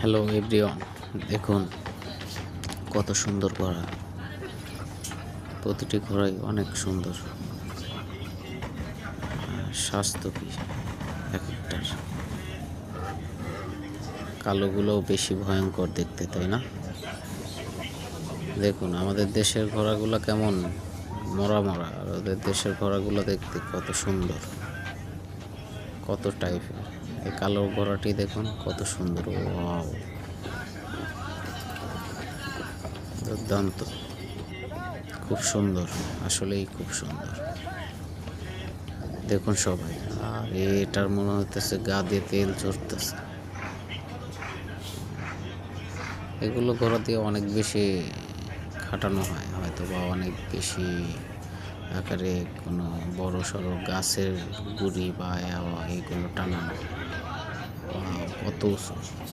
Hello everyone, দেখুন কত সুন্দর ঘোড়া। প্রতিটি ঘোড়াই অনেক সুন্দর। স্বাস্থ্য কি এক একটার। কালোগুলোও বেশি ভয়ঙ্কর দেখতে, তাই না? দেখুন আমাদের দেশের ঘোড়াগুলো কেমন মরা মরা, আর ওদের দেশের ঘোড়াগুলো দেখতে কত সুন্দর, কত টাইপের। এই কালো ঘোড়াটি দেখুন কত সুন্দর, ওয়াও, দুর্দান্ত, খুব সুন্দর, আসলেই খুব সুন্দর। দেখুন সবাই, আর এটার মনে হইতেছে গা দিয়ে তেল ঝরতেছে। এগুলো ঘোড়া দিয়ে অনেক বেশি খাটানো হয় হয়তো, বা অনেক বেশি আকারে কোনো বড় সড়ো গাছের গুড়ি বা এইগুলো টানানো। কত উঁচু।